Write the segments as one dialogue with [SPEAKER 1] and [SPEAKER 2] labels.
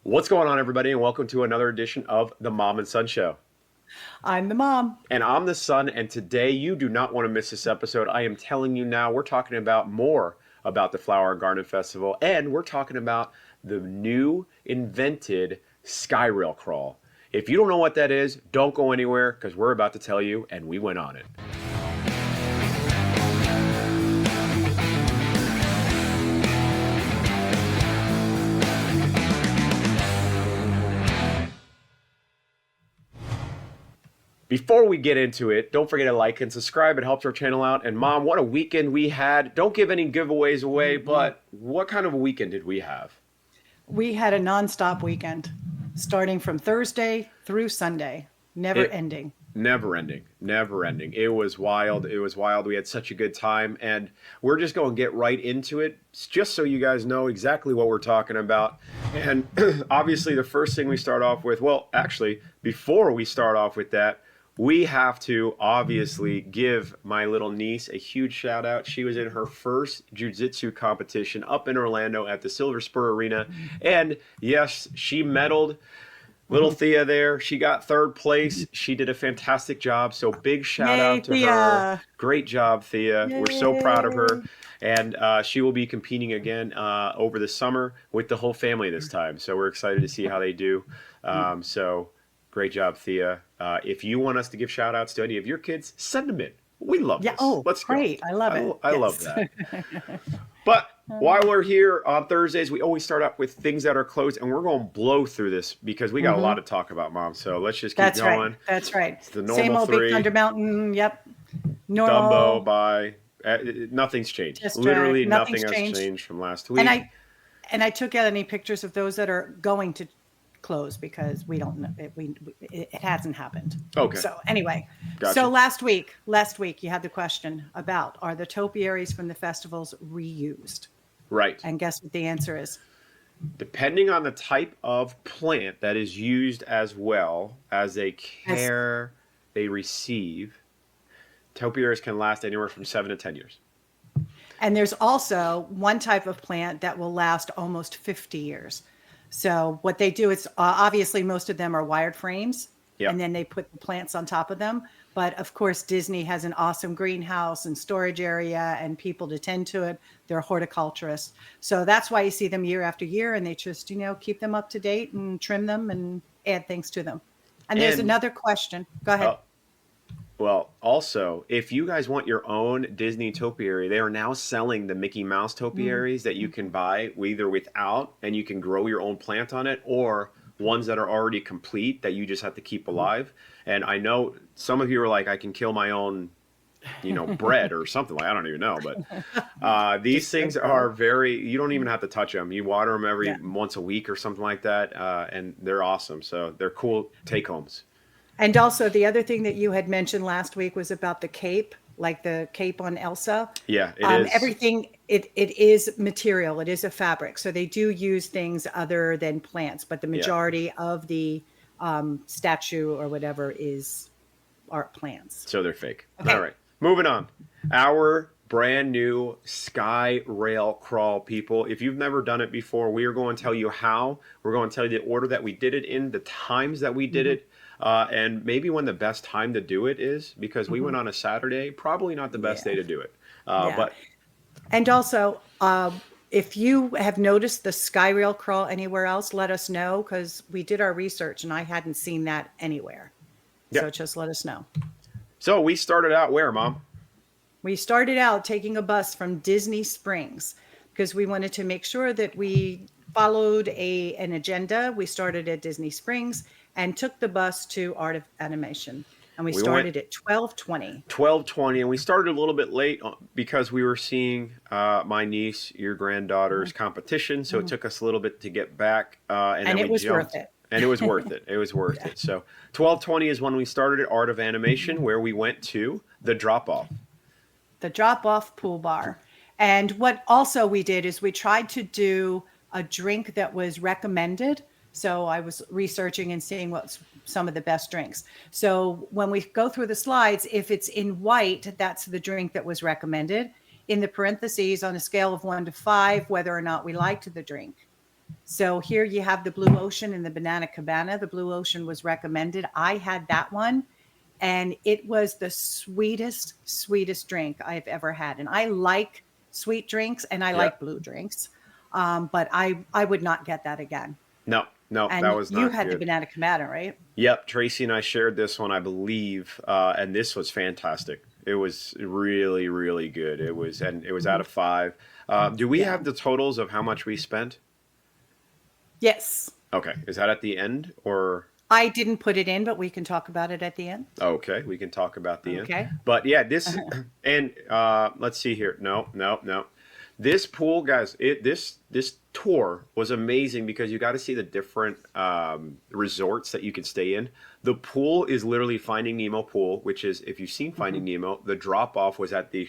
[SPEAKER 1] What's going on, everybody, and welcome to another edition of the Mom and Son Show.
[SPEAKER 2] I'm the mom.
[SPEAKER 1] And I'm the son, and today you do not want to miss this episode. I am telling you now, we're talking about more about the Flower and Garden Festival, and we're talking about the new invented SkyRail Crawl. If you don't know what that is, don't go anywhere because we're about to tell you, and we went on it. Before we get into it, don't forget to like and subscribe. It helps our channel out. And Mom, what a weekend we had. Don't give any giveaways away, but what kind of a weekend did we have?
[SPEAKER 2] We had a nonstop weekend, starting from Thursday through Sunday, never ending.
[SPEAKER 1] Never ending, never ending. It was wild. It was wild. We had such a good time, and we're just going to get right into it, just so you guys know exactly what we're talking about. And obviously, the first thing we start off with, well, actually, before we start off with that, we have to obviously give my little niece a huge shout out. She was in her first jiu-jitsu competition up in Orlando at the Silver Spur Arena. And yes, she medaled. Little Thea there, she got third place. She did a fantastic job. So big shout out to her. Great job, Thea. We're so proud of her. And she will be competing again over the summer with the whole family this time. So we're excited to see how they do. So great job, Thea. If you want us to give shout outs to any of your kids, send them in. We love this.
[SPEAKER 2] Oh,
[SPEAKER 1] let's
[SPEAKER 2] great.
[SPEAKER 1] go.
[SPEAKER 2] I love it.
[SPEAKER 1] I love that. But while we're here on Thursdays, we always start out with things that are closed, and we're going to blow through this because we got a lot to talk about, Mom. So let's just keep going.
[SPEAKER 2] Right. That's right.
[SPEAKER 1] It's the normal
[SPEAKER 2] Same old
[SPEAKER 1] three.
[SPEAKER 2] Big Thunder Mountain. Yep. Normal.
[SPEAKER 1] Dumbo by. Nothing's changed.
[SPEAKER 2] Just
[SPEAKER 1] Literally nothing has changed from last week.
[SPEAKER 2] And I took out any pictures of those that are going to close because we don't know it hasn't happened.
[SPEAKER 1] Okay.
[SPEAKER 2] So anyway,
[SPEAKER 1] Gotcha.
[SPEAKER 2] So last week you had the question about, are the topiaries from the festivals reused?
[SPEAKER 1] Right.
[SPEAKER 2] And guess what the answer is?
[SPEAKER 1] Depending on the type of plant that is used, as well as they care they receive, topiaries can last anywhere from 7 to 10 years.
[SPEAKER 2] And there's also one type of plant that will last almost 50 years. So what they do is obviously most of them are wired frames, and then they put the plants on top of them. But of course, Disney has an awesome greenhouse and storage area and people to tend to it. They're horticulturists. So that's why you see them year after year, and they just, keep them up to date and trim them and add things to them. And there's another question. Go ahead.
[SPEAKER 1] Well, also, if you guys want your own Disney topiary, they are now selling the Mickey Mouse topiaries that you can buy either without, and you can grow your own plant on it, or ones that are already complete that you just have to keep alive. And I know some of you are like, I can kill my own, bread or something. I don't even know. But these things are you don't even have to touch them. You water them every once a week or something like that. And they're awesome. So they're cool take homes.
[SPEAKER 2] And also the other thing that you had mentioned last week was about the cape, like the cape on Elsa.
[SPEAKER 1] Yeah, it is.
[SPEAKER 2] Everything, it is material. It is a fabric. So they do use things other than plants, but the majority of the statue or whatever is art plants.
[SPEAKER 1] So they're fake.
[SPEAKER 2] Okay.
[SPEAKER 1] All right, moving on. Our brand new SkyRail Crawl, people. If you've never done it before, we are going to tell you how. We're going to tell you the order that we did it in, the times that we did it. And maybe when the best time to do it is, because we went on a Saturday, probably not the best day to do it.
[SPEAKER 2] And also, if you have noticed the SkyRail Crawl anywhere else, let us know, because we did our research and I hadn't seen that anywhere. So just let us know. So
[SPEAKER 1] we started out where, Mom?
[SPEAKER 2] We started out taking a bus from Disney Springs because we wanted to make sure that we followed an agenda. We started at Disney Springs and took the bus to Art of Animation. And we started at 12:20.
[SPEAKER 1] 12:20, and we started a little bit late because we were seeing my niece, your granddaughter's competition, so it took us a little bit to get back. And it was worth it. And it was worth it. It was worth it. So 12:20 is when we started at Art of Animation, where we went to the drop-off.
[SPEAKER 2] The drop-off pool bar. And what also we did is we tried to do a drink that was recommended. So I was researching and seeing what's some of the best drinks. So when we go through the slides, if it's in white, that's the drink that was recommended. In the parentheses, on a scale of 1 to 5, whether or not we liked the drink. So here you have the Blue Ocean and the Banana Cabana. The Blue Ocean was recommended. I had that one, and it was the sweetest drink I've ever had. And I like sweet drinks and I like
[SPEAKER 1] Yep.
[SPEAKER 2] blue drinks, but I would not get that again.
[SPEAKER 1] No, no, that
[SPEAKER 2] And
[SPEAKER 1] was
[SPEAKER 2] you
[SPEAKER 1] not
[SPEAKER 2] had the
[SPEAKER 1] good.
[SPEAKER 2] Banana Cabana, right?
[SPEAKER 1] Yep, Tracy and I shared this one, I believe, and this was fantastic. It was really, really good. It was out
[SPEAKER 2] Mhm.
[SPEAKER 1] of five. Do we
[SPEAKER 2] Yeah.
[SPEAKER 1] have the totals of how much we spent?
[SPEAKER 2] Yes.
[SPEAKER 1] Okay, is that at the end or?
[SPEAKER 2] I didn't put it in, but we can talk about it at the end.
[SPEAKER 1] Okay, we can talk about the end.
[SPEAKER 2] Okay.
[SPEAKER 1] But yeah, this and let's see here. No, no, no. This pool, guys, this tour was amazing because you got to see the different resorts that you can stay in. The pool is literally Finding Nemo pool, which is if you've seen Finding
[SPEAKER 2] Mhm.
[SPEAKER 1] Nemo, the drop off was at the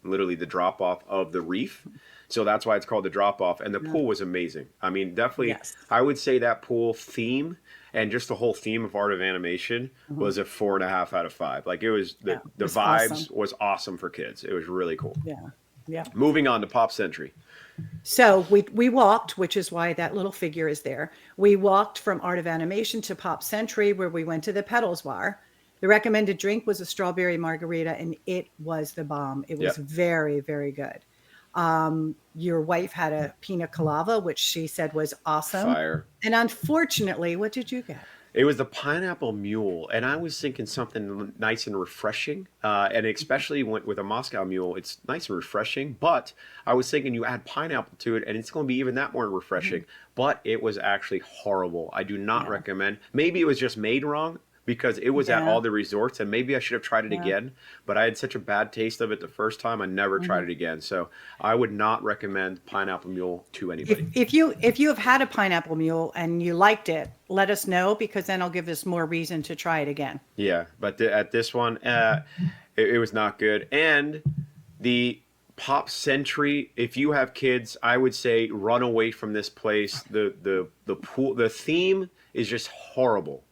[SPEAKER 1] literally the drop off of the reef. So that's why it's called the drop off. And the
[SPEAKER 2] Yeah.
[SPEAKER 1] pool was amazing. I mean, definitely,
[SPEAKER 2] Yes.
[SPEAKER 1] I would say that pool theme and just the whole theme of Art of Animation
[SPEAKER 2] Mhm.
[SPEAKER 1] was a 4.5 out of 5. Like it was
[SPEAKER 2] Yeah. It
[SPEAKER 1] the
[SPEAKER 2] was awesome.
[SPEAKER 1] vibes was awesome for kids. It was really cool.
[SPEAKER 2] Yeah. Yeah.
[SPEAKER 1] Moving on to Pop Century.
[SPEAKER 2] So we walked, which is why that little figure is there. We walked from Art of Animation to Pop Century, where we went to the Petals bar. The recommended drink was a strawberry margarita, and it was the bomb. It was
[SPEAKER 1] Yep.
[SPEAKER 2] very, very good. Your wife had a pina colada, which she said was awesome.
[SPEAKER 1] Fire.
[SPEAKER 2] And unfortunately, what did you get?
[SPEAKER 1] It was the pineapple mule, and I was thinking something nice and refreshing. And especially with a Moscow mule, it's nice and refreshing. But I was thinking you add pineapple to it, and it's going to be even that more refreshing.
[SPEAKER 2] Mhm.
[SPEAKER 1] But it was actually horrible. I do not
[SPEAKER 2] Yeah.
[SPEAKER 1] recommend. Maybe it was just made wrong because it was at
[SPEAKER 2] Yeah.
[SPEAKER 1] all the resorts, and maybe I should have tried it
[SPEAKER 2] Yeah.
[SPEAKER 1] again. But I had such a bad taste of it the first time, I never tried
[SPEAKER 2] Mhm.
[SPEAKER 1] it again. So I would not recommend pineapple mule to
[SPEAKER 2] If
[SPEAKER 1] anybody.
[SPEAKER 2] if you have had a pineapple mule and you liked it, let us know because then I'll give us more reason to try it again.
[SPEAKER 1] Yeah, but at this one, it was not good. And the Pop Century, if you have kids, I would say run away from this place. The pool, the theme is just horrible.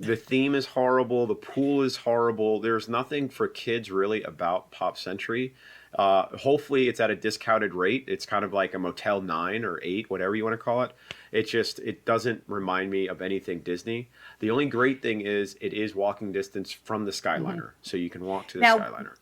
[SPEAKER 1] The theme is horrible. The pool is horrible. There's nothing for kids really about Pop Century. Hopefully, it's at a discounted rate. It's kind of like a Motel 9 or 8, whatever you want to call it. It doesn't remind me of anything Disney. The only great thing is it is walking distance from the
[SPEAKER 2] Mhm.
[SPEAKER 1] Skyliner, so you can walk to the
[SPEAKER 2] Now,
[SPEAKER 1] Skyliner.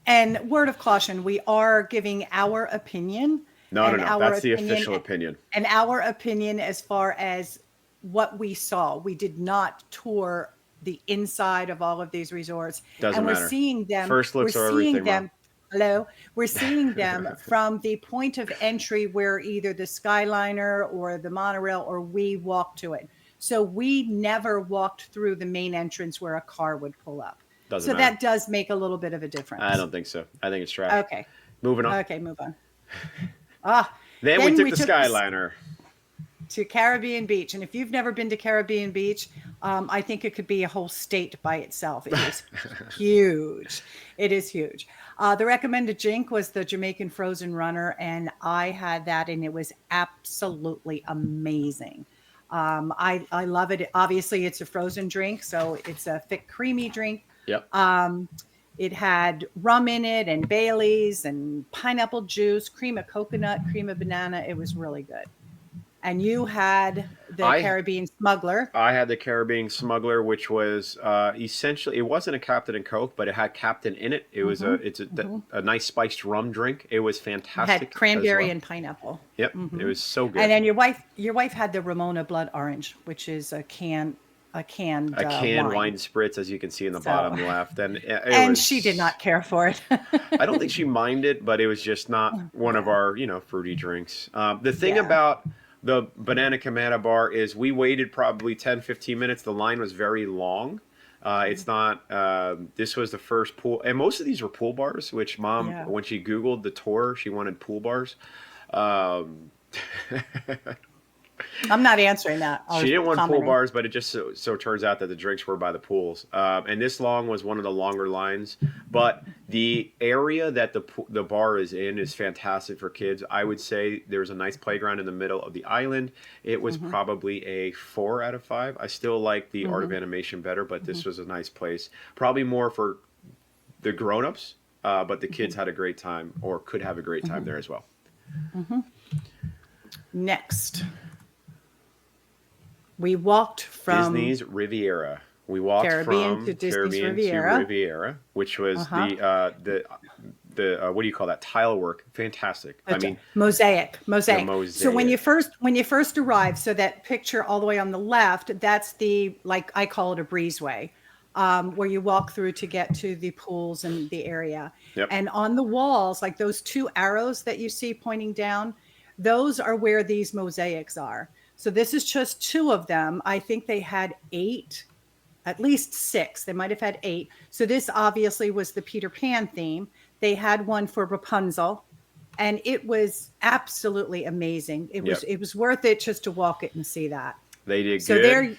[SPEAKER 2] and word of caution, we are giving our opinion
[SPEAKER 1] No, no,
[SPEAKER 2] and
[SPEAKER 1] no.
[SPEAKER 2] our
[SPEAKER 1] That's the
[SPEAKER 2] opinion
[SPEAKER 1] official opinion.
[SPEAKER 2] and our opinion as far as what we saw. We did not tour the inside of all of these resorts,
[SPEAKER 1] Doesn't
[SPEAKER 2] and we're
[SPEAKER 1] matter.
[SPEAKER 2] seeing them.
[SPEAKER 1] First
[SPEAKER 2] We're
[SPEAKER 1] looks are
[SPEAKER 2] seeing
[SPEAKER 1] everything, Mom.
[SPEAKER 2] them. Hello, we're seeing them from the point of entry where either the Skyliner or the monorail or we walked to it. So we never walked through the main entrance where a car would pull up.
[SPEAKER 1] Doesn't
[SPEAKER 2] So
[SPEAKER 1] matter.
[SPEAKER 2] that does make a little bit of a
[SPEAKER 1] I
[SPEAKER 2] difference.
[SPEAKER 1] don't think so. I think it's trash.
[SPEAKER 2] Okay.
[SPEAKER 1] Moving on.
[SPEAKER 2] Okay, move on. Ah,
[SPEAKER 1] Then we
[SPEAKER 2] then
[SPEAKER 1] took
[SPEAKER 2] we
[SPEAKER 1] the
[SPEAKER 2] took this
[SPEAKER 1] Skyliner.
[SPEAKER 2] to Caribbean Beach. And if you've never been to Caribbean Beach, I think it could be a whole state by itself. It is huge. It is huge. The recommended drink was the Jamaican Frozen Runner, and I had that, and it was absolutely amazing. I love it. Obviously, it's a frozen drink, so it's a thick, creamy drink.
[SPEAKER 1] Yep.
[SPEAKER 2] It had rum in it and Bailey's and pineapple juice, cream of coconut, cream of banana. It was really good. And you had the
[SPEAKER 1] I
[SPEAKER 2] Caribbean Smuggler.
[SPEAKER 1] I had the Caribbean Smuggler, which was essentially it wasn't a Captain and Coke, but it had Captain in it. It was
[SPEAKER 2] Hmm.
[SPEAKER 1] a a nice spiced rum drink. It was
[SPEAKER 2] It had
[SPEAKER 1] fantastic as
[SPEAKER 2] cranberry
[SPEAKER 1] well.
[SPEAKER 2] and pineapple.
[SPEAKER 1] Yep, it
[SPEAKER 2] Hmm.
[SPEAKER 1] was so
[SPEAKER 2] And
[SPEAKER 1] good.
[SPEAKER 2] then your wife had the Ramona Blood Orange, which is a canned
[SPEAKER 1] A canned
[SPEAKER 2] wine.
[SPEAKER 1] wine spritz, as you can see in the
[SPEAKER 2] So,
[SPEAKER 1] bottom left, and it
[SPEAKER 2] and she did
[SPEAKER 1] was.
[SPEAKER 2] not care for it.
[SPEAKER 1] I don't think she minded, but it was just not one of
[SPEAKER 2] Yeah,
[SPEAKER 1] our fruity drinks. The thing
[SPEAKER 2] yeah.
[SPEAKER 1] about the Banana Cabana bar is we waited probably 10-15 minutes. The line was very long. It's not. This was the first pool, and most of these were pool bars. Which mom,
[SPEAKER 2] Yeah.
[SPEAKER 1] when she Googled the tour, she wanted pool bars. Um,
[SPEAKER 2] I'm not answering that or
[SPEAKER 1] She didn't want pool
[SPEAKER 2] commenting.
[SPEAKER 1] bars, but it just so turns out that the drinks were by the pools. And this long was one of the longer lines. But the area that the bar is in is fantastic for kids. I would say there's a nice playground in the middle of the island. It was
[SPEAKER 2] Hmm.
[SPEAKER 1] probably a 4 out of 5. I still like the Art of
[SPEAKER 2] Hmm.
[SPEAKER 1] Animation better, but
[SPEAKER 2] Hmm.
[SPEAKER 1] this was a nice place. Probably more for the grown-ups, but the
[SPEAKER 2] Hmm.
[SPEAKER 1] kids had a great time or could have a great time
[SPEAKER 2] Hmm.
[SPEAKER 1] there as well.
[SPEAKER 2] Hmm. Next. We walked from
[SPEAKER 1] Disney's Riviera. We walked
[SPEAKER 2] Caribbean to
[SPEAKER 1] from
[SPEAKER 2] Disney's
[SPEAKER 1] Caribbean to
[SPEAKER 2] Riviera.
[SPEAKER 1] Riviera, which was
[SPEAKER 2] Uh-huh.
[SPEAKER 1] the what do you call that, tile work? Fantastic. I mean, the
[SPEAKER 2] Mosaic. So
[SPEAKER 1] mosaic.
[SPEAKER 2] when you first arrive, so that picture all the way on the left, that's the, like I call it, a breezeway, where you walk through to get to the pools and the area.
[SPEAKER 1] Yep.
[SPEAKER 2] And on the walls, like those two arrows that you see pointing down, those are where these mosaics are. So this is just two of them. I think they had eight, at least six. They might have had eight. So this obviously was the Peter Pan theme. They had one for Rapunzel, and it was absolutely amazing.
[SPEAKER 1] Yep.
[SPEAKER 2] It was worth it just to walk it and see that.
[SPEAKER 1] They did
[SPEAKER 2] So
[SPEAKER 1] good.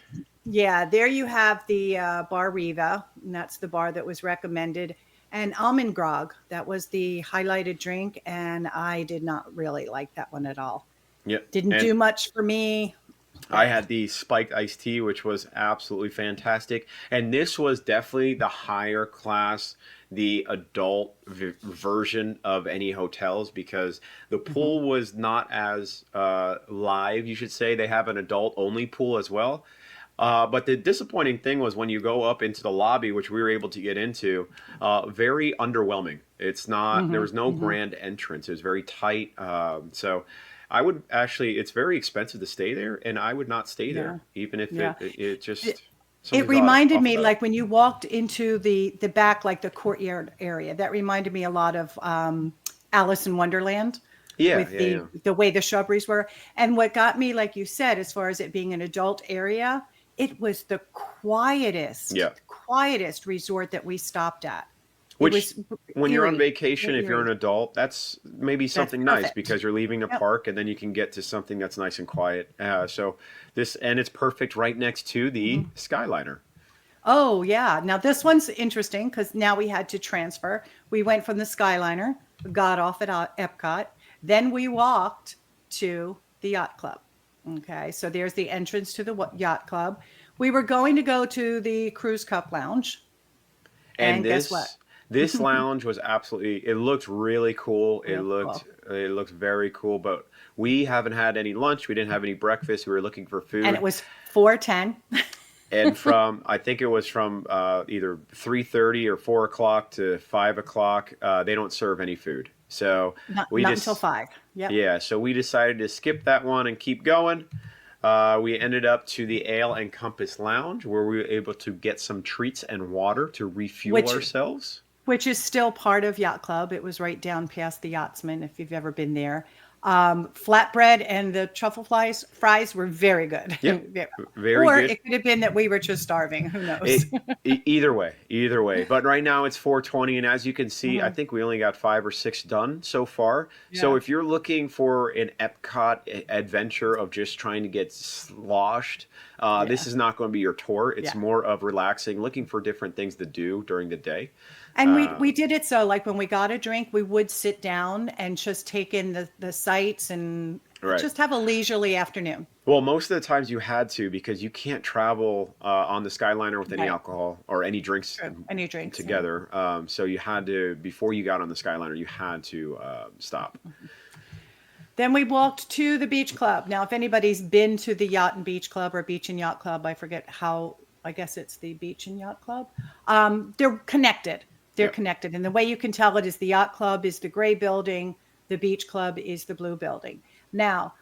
[SPEAKER 2] there you have the bar Riva, and that's the bar that was recommended. And almond grog, that was the highlighted drink, and I did not really like that one at all.
[SPEAKER 1] Yep.
[SPEAKER 2] Didn't
[SPEAKER 1] And
[SPEAKER 2] do much for me.
[SPEAKER 1] I had the spiked iced tea, which was absolutely fantastic. And this was definitely the higher class, the adult version of any hotels, because the
[SPEAKER 2] Mhm.
[SPEAKER 1] pool was not as live, you should say. They have an adult only pool as well. But the disappointing thing was when you go up into the lobby, which we were able to get into, very underwhelming. It's not, there
[SPEAKER 2] Mhm.
[SPEAKER 1] was no
[SPEAKER 2] Mhm.
[SPEAKER 1] grand entrance. It was very tight. So I would actually, it's very expensive to stay there, and I would not stay
[SPEAKER 2] Yeah.
[SPEAKER 1] there, even if
[SPEAKER 2] Yeah.
[SPEAKER 1] it
[SPEAKER 2] It,
[SPEAKER 1] just,
[SPEAKER 2] it
[SPEAKER 1] something's
[SPEAKER 2] reminded
[SPEAKER 1] off
[SPEAKER 2] me,
[SPEAKER 1] about it.
[SPEAKER 2] like when you walked into the back, like the courtyard area, that reminded me a lot of Alice in Wonderland,
[SPEAKER 1] Yeah,
[SPEAKER 2] with
[SPEAKER 1] yeah, yeah.
[SPEAKER 2] the way the shrubberies were. And what got me, like you said, as far as it being an adult area, it was the
[SPEAKER 1] Yeah.
[SPEAKER 2] quietest resort that we stopped at. It
[SPEAKER 1] Which,
[SPEAKER 2] was
[SPEAKER 1] when you're on
[SPEAKER 2] eerie,
[SPEAKER 1] vacation,
[SPEAKER 2] very
[SPEAKER 1] if you're an
[SPEAKER 2] eerie.
[SPEAKER 1] adult, that's maybe
[SPEAKER 2] That's
[SPEAKER 1] something nice
[SPEAKER 2] perfect.
[SPEAKER 1] because you're leaving the
[SPEAKER 2] Yep.
[SPEAKER 1] park and then you can get to something that's nice and quiet. So this, and it's perfect right next to the
[SPEAKER 2] Mhm.
[SPEAKER 1] Skyliner.
[SPEAKER 2] Oh, yeah. Now this one's interesting because now we had to transfer. We went from the Skyliner, got off at Epcot, then we walked to the Yacht Club. Okay, so there's the entrance to the Yacht Club. We were going to go to the Cruise Cup Lounge,
[SPEAKER 1] And
[SPEAKER 2] and guess what?
[SPEAKER 1] this lounge was absolutely, it looked really cool.
[SPEAKER 2] Real cool.
[SPEAKER 1] It looked very cool, but we haven't had any lunch. We didn't have any breakfast. We were looking for
[SPEAKER 2] And it
[SPEAKER 1] food.
[SPEAKER 2] was 4:10.
[SPEAKER 1] And from, I think it was from either 3:30 or 4 o'clock to 5 o'clock, they don't serve any food. So we
[SPEAKER 2] Not until
[SPEAKER 1] just,
[SPEAKER 2] 5. Yep.
[SPEAKER 1] yeah, so we decided to skip that one and keep going. We ended up to the Ale and Compass Lounge, where we were able to get some treats and water to refuel
[SPEAKER 2] Which
[SPEAKER 1] ourselves.
[SPEAKER 2] which is still part of Yacht Club. It was right down past the Yachtsman, if you've ever been there. Flatbread and the truffle fries were very good.
[SPEAKER 1] Yep,
[SPEAKER 2] Yeah.
[SPEAKER 1] very
[SPEAKER 2] Or
[SPEAKER 1] good.
[SPEAKER 2] it could have been that we were just starving. Who knows?
[SPEAKER 1] It, either way, either way. But right now it's 4:20, and as you can see, I
[SPEAKER 2] Mhm.
[SPEAKER 1] think we only got 5 or 6 done so far. So
[SPEAKER 2] Yeah.
[SPEAKER 1] if you're looking for an Epcot adventure of just trying to get sloshed,
[SPEAKER 2] Yeah.
[SPEAKER 1] this is not going to be your tour. It's
[SPEAKER 2] Yeah.
[SPEAKER 1] more of relaxing, looking for different things to do during the day.
[SPEAKER 2] And we
[SPEAKER 1] Um,
[SPEAKER 2] did it so, like when we got a drink, we would sit down and just take in the sights and
[SPEAKER 1] right.
[SPEAKER 2] just have a leisurely afternoon.
[SPEAKER 1] Well, most of the times you had to, because you can't travel on the Skyliner with any
[SPEAKER 2] Right.
[SPEAKER 1] alcohol or any drinks
[SPEAKER 2] True. Any drinks? Yeah.
[SPEAKER 1] together. So you had to, before you got on the Skyliner, you had to stop.
[SPEAKER 2] Then we walked to the beach club. Now, if anybody's been to the Yacht and Beach Club or Beach and Yacht Club, I forget how, I guess it's the Beach and Yacht Club. They're connected. They're
[SPEAKER 1] Yep.
[SPEAKER 2] connected. And the way you can tell it is the Yacht Club is the gray building, the Beach Club is the blue building. Now,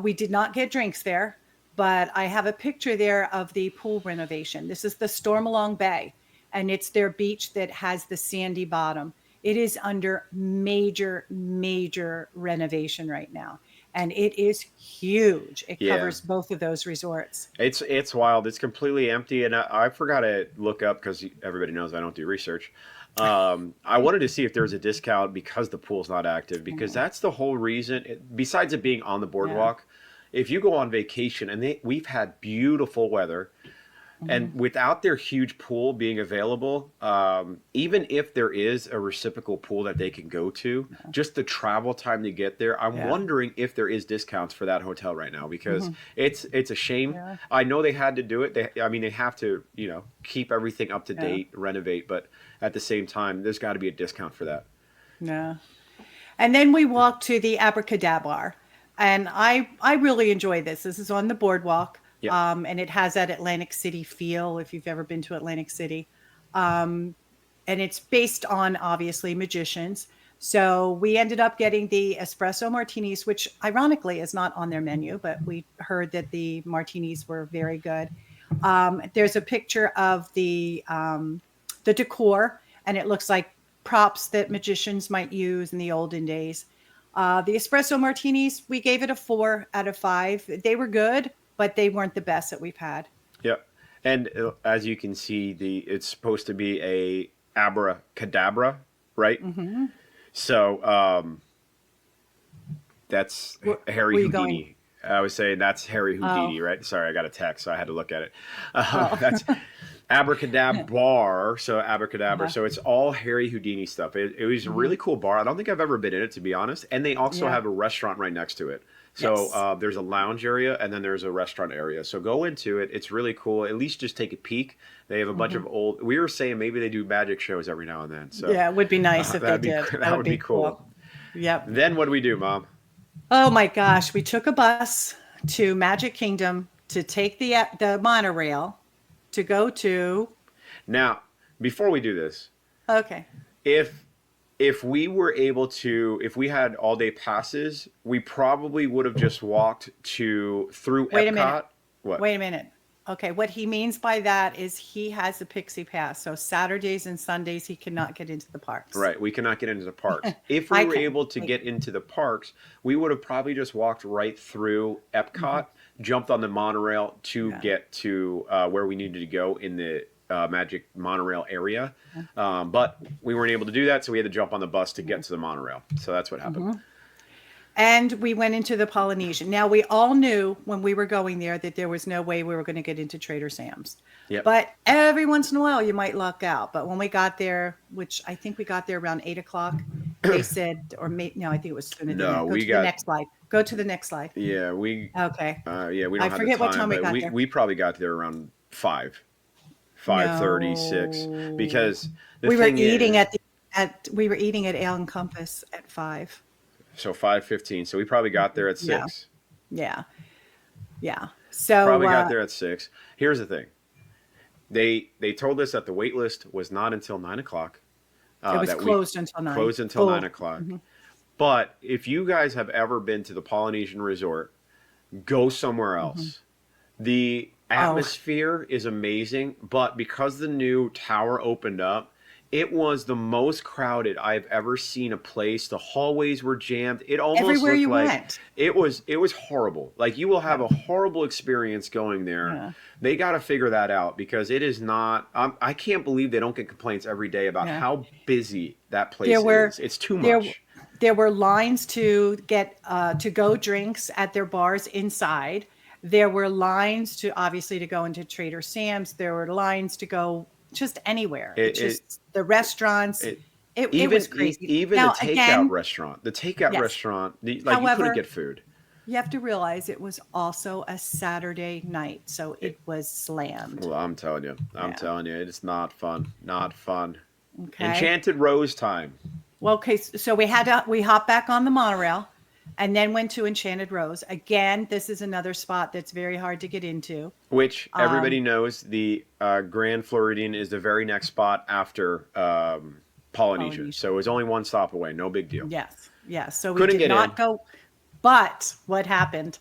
[SPEAKER 2] we did not get drinks there, but I have a picture there of the pool renovation. This is the Stormalong Bay, and it's their beach that has the sandy bottom. It is under major, major renovation right now, and it is huge. It
[SPEAKER 1] Yeah.
[SPEAKER 2] covers both of those resorts.
[SPEAKER 1] It's wild. It's completely empty, and I forgot to look up because everybody knows I don't do research. I wanted to see if there was a discount because the pool's not active, because
[SPEAKER 2] Mm,
[SPEAKER 1] that's the whole reason. Besides it being on the
[SPEAKER 2] yeah.
[SPEAKER 1] boardwalk, if you go on vacation and we've had beautiful weather,
[SPEAKER 2] Mhm.
[SPEAKER 1] and without their huge pool being available, even if there is a reciprocal pool that they can go to,
[SPEAKER 2] Yeah.
[SPEAKER 1] just the travel time to get there, I'm
[SPEAKER 2] Yeah.
[SPEAKER 1] wondering if there is discounts for that hotel right now, because
[SPEAKER 2] Mhm.
[SPEAKER 1] it's a shame.
[SPEAKER 2] Yeah.
[SPEAKER 1] I know they had to do it. I mean, they have to, keep everything up to
[SPEAKER 2] Yeah.
[SPEAKER 1] date, renovate, but at the same time, there's got to be a discount for that.
[SPEAKER 2] Yeah. And then we walked to the Abracadabar. And I really enjoy this. This is on the boardwalk.
[SPEAKER 1] Yeah.
[SPEAKER 2] And it has that Atlantic City feel if you've ever been to Atlantic City. And it's based on obviously magicians. So we ended up getting the espresso martinis, which ironically is not on their menu, but we heard that the martinis were very good. There's a picture of the decor, and it looks like props that magicians might use in the olden days. The espresso martinis, we gave it a 4 out of 5. They were good, but they weren't the best that we've had.
[SPEAKER 1] Yeah. And as you can see, it's supposed to be a abracadabra, right?
[SPEAKER 2] Mm-hmm.
[SPEAKER 1] So that's Harry Houdini. I was saying that's Harry Houdini, right? Sorry, I got a text, so I had to look at it. That's abracadabar, so abracadabra.
[SPEAKER 2] Uh-huh.
[SPEAKER 1] So it's all Harry Houdini stuff. It was a really cool bar. I don't think I've ever been in it, to be honest. And they also have a restaurant right next to it. So there's a lounge area and then there's a restaurant area. So go into it. It's really cool. At least just take a peek. They have a bunch of old. We were saying maybe they do magic shows every now and then. So
[SPEAKER 2] yeah, it would be nice if they did.
[SPEAKER 1] That would be cool.
[SPEAKER 2] Yep.
[SPEAKER 1] Then what do we do, Mom?
[SPEAKER 2] Oh my gosh, we took a bus to Magic Kingdom to take the monorail to go to.
[SPEAKER 1] Now, before we do this,
[SPEAKER 2] Okay.
[SPEAKER 1] if we were able to, if we had all day passes, we probably would have just walked through
[SPEAKER 2] Wait
[SPEAKER 1] Epcot.
[SPEAKER 2] a minute.
[SPEAKER 1] What?
[SPEAKER 2] Wait a minute. Okay, what he means by that is he has a pixie pass. So Saturdays and Sundays he cannot get into the parks.
[SPEAKER 1] Right, we cannot get into the parks. If we were able to get into the parks, we would have probably just walked right through Epcot, jumped on the monorail to get to where we needed to go in the Magic Monorail area. But we weren't able to do that, so we had to jump on the bus to get to the monorail. So that's what happened.
[SPEAKER 2] And we went into the Polynesian. Now, we all knew when we were going there that there was no way we were going to get into Trader Sam's.
[SPEAKER 1] Yep.
[SPEAKER 2] But every once in a while, you might luck out. But when we got there, which I think we got there around 8 o'clock, they said, no, I think it was sooner than that. Go to the next slide. Go to the next slide.
[SPEAKER 1] Yeah, we.
[SPEAKER 2] Okay.
[SPEAKER 1] Yeah, we don't
[SPEAKER 2] I
[SPEAKER 1] have
[SPEAKER 2] forget
[SPEAKER 1] the time,
[SPEAKER 2] what time we got there.
[SPEAKER 1] We probably got there around 5:36, because
[SPEAKER 2] we were eating we were eating at Ale and Compass at 5.
[SPEAKER 1] So 5:15. So we probably got there at 6.
[SPEAKER 2] Yeah. So
[SPEAKER 1] probably got there at 6. Here's the thing. They told us that the wait list was not until 9 o'clock.
[SPEAKER 2] It was closed until 9.
[SPEAKER 1] Closed until 9 o'clock. But if you guys have ever been to the Polynesian Resort, go somewhere else. The atmosphere is amazing, but because the new tower opened up, it was the most crowded I've ever seen a place. The hallways were jammed. It almost
[SPEAKER 2] everywhere
[SPEAKER 1] looked
[SPEAKER 2] you
[SPEAKER 1] like
[SPEAKER 2] went.
[SPEAKER 1] It was horrible. Like, you will have a horrible experience going there.
[SPEAKER 2] Yeah.
[SPEAKER 1] They got to figure that out, because it is not. I can't believe they don't get complaints every day about how busy that place is. It's too much.
[SPEAKER 2] There were lines to get to-go drinks at their bars inside. There were lines to go into Trader Sam's. There were lines to go just anywhere. The restaurants. It was crazy.
[SPEAKER 1] Even
[SPEAKER 2] now,
[SPEAKER 1] the takeout restaurant. The takeout restaurant, however, you couldn't get food.
[SPEAKER 2] You have to realize it was also a Saturday night, so it was slammed.
[SPEAKER 1] Well, I'm telling you, it's not fun. Not fun.
[SPEAKER 2] Okay.
[SPEAKER 1] Enchanted Rose time.
[SPEAKER 2] Well, okay, so we hopped back on the monorail and then went to Enchanted Rose. Again, this is another spot that's very hard to get into.
[SPEAKER 1] Which everybody knows, the Grand Floridian is the very next spot after Polynesia. So it was only one stop away. No big deal.
[SPEAKER 2] Yes. So we did not go. But what happened?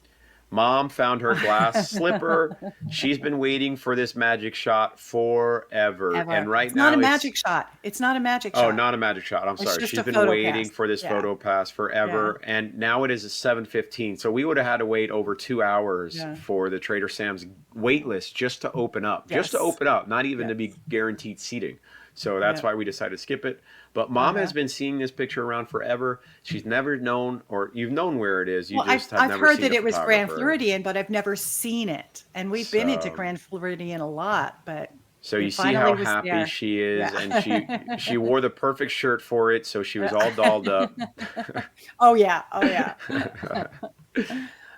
[SPEAKER 1] Mom found her glass slipper. She's been waiting for this magic shot forever. And right now,
[SPEAKER 2] it's not a magic shot. It's not a magic shot.
[SPEAKER 1] Oh, not a magic shot. I'm sorry. She's been waiting for this photo pass forever. Yeah. And now it is a 7:15. So we would have had to wait over 2 hours for the Trader Sam's wait list just to open up. Just to open up, not even to be guaranteed seating. So that's why we decided to skip it. But Mom has been seeing this picture around forever. She's never known, or you've known where it is. I've
[SPEAKER 2] heard that it was Grand Floridian, but I've never seen it. And we've been into Grand Floridian a lot, but
[SPEAKER 1] so you see how happy she is, and she wore the perfect shirt for it, so she was all dolled up.
[SPEAKER 2] Oh yeah.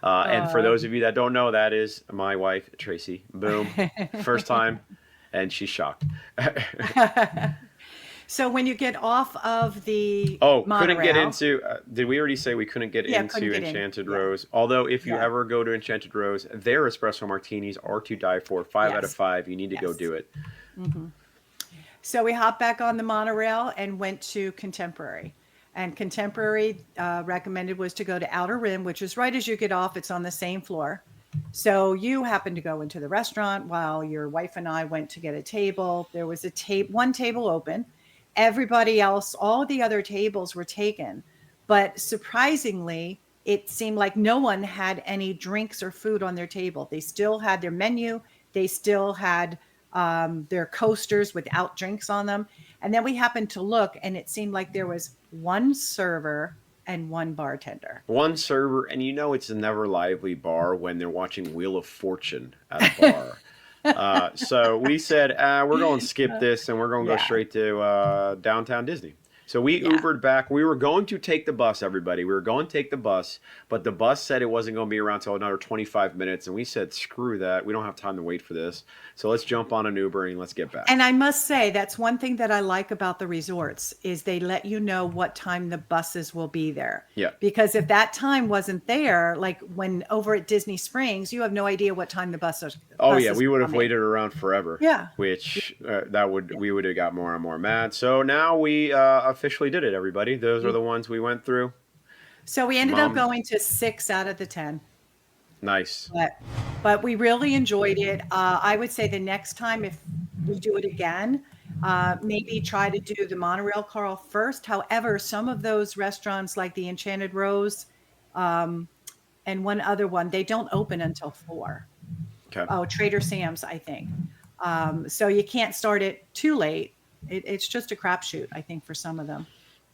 [SPEAKER 1] And for those of you that don't know, that is my wife, Tracy. Boom, first time, and she's shocked.
[SPEAKER 2] So when you get off of the
[SPEAKER 1] Oh, couldn't get
[SPEAKER 2] monorail,
[SPEAKER 1] into. Did we already say we couldn't get
[SPEAKER 2] yeah,
[SPEAKER 1] into
[SPEAKER 2] couldn't get in.
[SPEAKER 1] Enchanted
[SPEAKER 2] Yeah,
[SPEAKER 1] Rose? Although, if you
[SPEAKER 2] yeah,
[SPEAKER 1] ever go to Enchanted Rose, their espresso martinis are to die for. 5 out of 5. You need to go
[SPEAKER 2] yes.
[SPEAKER 1] do it.
[SPEAKER 2] So we hopped back on the monorail and went to Contemporary. And Contemporary recommended was to go to Outer Rim, which is right as you get off. It's on the same floor. So you happened to go into the restaurant while your wife and I went to get a table. There was one table open. Everybody else, all the other tables were taken. But surprisingly, it seemed like no one had any drinks or food on their table. They still had their menu. They still had their coasters without drinks on them. And then we happened to look, and it seemed like there was one server and one bartender.
[SPEAKER 1] One server, and it's a never lively bar when they're watching Wheel of Fortune at a bar. So we said, we're going to skip this and we're going to go
[SPEAKER 2] Yeah.
[SPEAKER 1] straight to downtown Disney. So we
[SPEAKER 2] Yeah.
[SPEAKER 1] Ubered back. We were going to take the bus, everybody. We were going to take the bus, but the bus said it wasn't going to be around until another 25 minutes. And we said, screw that. We don't have time to wait for this. So let's jump on an Uber and let's get back.
[SPEAKER 2] And I must say, that's one thing that I like about the resorts is they let you know what time the buses will be there.
[SPEAKER 1] Yeah.
[SPEAKER 2] Because if that time wasn't there, like when over at Disney Springs, you have no idea what time the buses.
[SPEAKER 1] Oh yeah,
[SPEAKER 2] buses
[SPEAKER 1] we would have
[SPEAKER 2] coming.
[SPEAKER 1] waited around forever.
[SPEAKER 2] Yeah.
[SPEAKER 1] Which we would have got more and more mad. So now we officially did it, everybody. Those are the ones we went through.
[SPEAKER 2] So we ended up
[SPEAKER 1] Mom.
[SPEAKER 2] going to 6 out of the 10.
[SPEAKER 1] Nice.
[SPEAKER 2] But we really enjoyed it. I would say the next time, if we do it again, maybe try to do the monorail crawl first. However, some of those restaurants like the Enchanted Rose and one other one, they don't open until 4.
[SPEAKER 1] Okay.
[SPEAKER 2] Oh, Trader Sam's, I think. So you can't start it too late. It's just a crapshoot, I think, for some of them.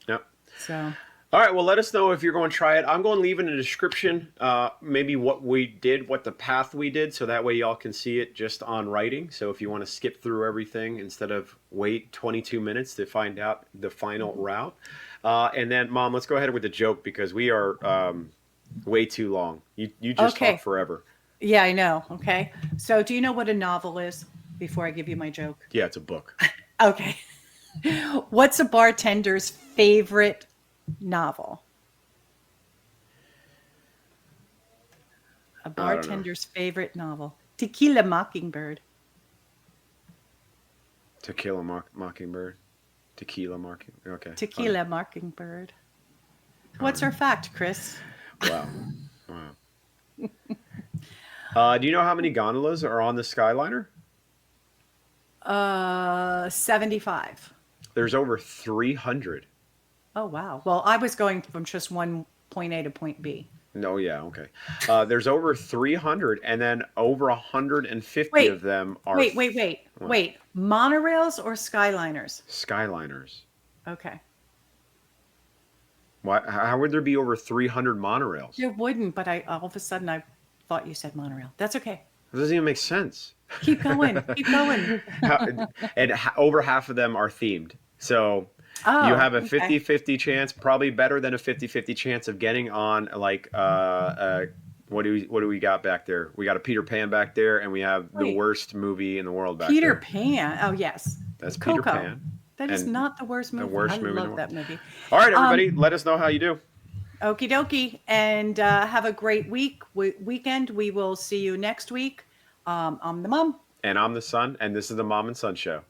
[SPEAKER 1] Yep.
[SPEAKER 2] So.
[SPEAKER 1] All right, well, let us know if you're going to try it. I'm going to leave in the description maybe what we did, what the path we did, so that way y'all can see it just on writing. So if you want to skip through everything instead of wait 22 minutes to find out the final route. And then, Mom, let's go ahead with the joke because we are way too long. You just
[SPEAKER 2] Okay.
[SPEAKER 1] talk forever.
[SPEAKER 2] Yeah, I know. Okay. So do you know what a novel is before I give you my joke?
[SPEAKER 1] Yeah, it's a book.
[SPEAKER 2] Okay. What's a bartender's favorite novel? A bartender's favorite novel. Tequila Mockingbird.
[SPEAKER 1] Mockingbird. Tequila Mockingbird. Okay.
[SPEAKER 2] Tequila Mockingbird. What's our fact, Chris?
[SPEAKER 1] Wow. Do you know how many gondolas are on the Skyliner?
[SPEAKER 2] 75.
[SPEAKER 1] There's over 300.
[SPEAKER 2] Oh, wow. Well, I was going from just one point A to point B.
[SPEAKER 1] No, yeah, okay. There's over 300, and then over 150
[SPEAKER 2] Wait,
[SPEAKER 1] of them are
[SPEAKER 2] Wait. Monorails or Skyliners?
[SPEAKER 1] Skyliners.
[SPEAKER 2] Okay.
[SPEAKER 1] Why? How would there be over 300 monorails?
[SPEAKER 2] It wouldn't, but all of a sudden I thought you said monorail. That's okay.
[SPEAKER 1] It doesn't even make sense.
[SPEAKER 2] Keep going. Keep going.
[SPEAKER 1] Over half of them are themed. So
[SPEAKER 2] Oh,
[SPEAKER 1] you have a
[SPEAKER 2] okay.
[SPEAKER 1] 50-50 chance, probably better than a 50-50 chance of getting on like what do we got back there? We got a Peter Pan back there, and we have the
[SPEAKER 2] Wait.
[SPEAKER 1] worst movie in the world back
[SPEAKER 2] Peter
[SPEAKER 1] there.
[SPEAKER 2] Pan. Oh, yes.
[SPEAKER 1] That's
[SPEAKER 2] Coco.
[SPEAKER 1] Peter Pan.
[SPEAKER 2] That is
[SPEAKER 1] And
[SPEAKER 2] not the worst movie.
[SPEAKER 1] worst
[SPEAKER 2] I
[SPEAKER 1] movie in the
[SPEAKER 2] love
[SPEAKER 1] world.
[SPEAKER 2] that movie.
[SPEAKER 1] All right, everybody, let us know how you do.
[SPEAKER 2] Okie dokie. And have a great weekend. We will see you next week. I'm the mom.
[SPEAKER 1] And I'm the son, and this is the Mom and Son Show.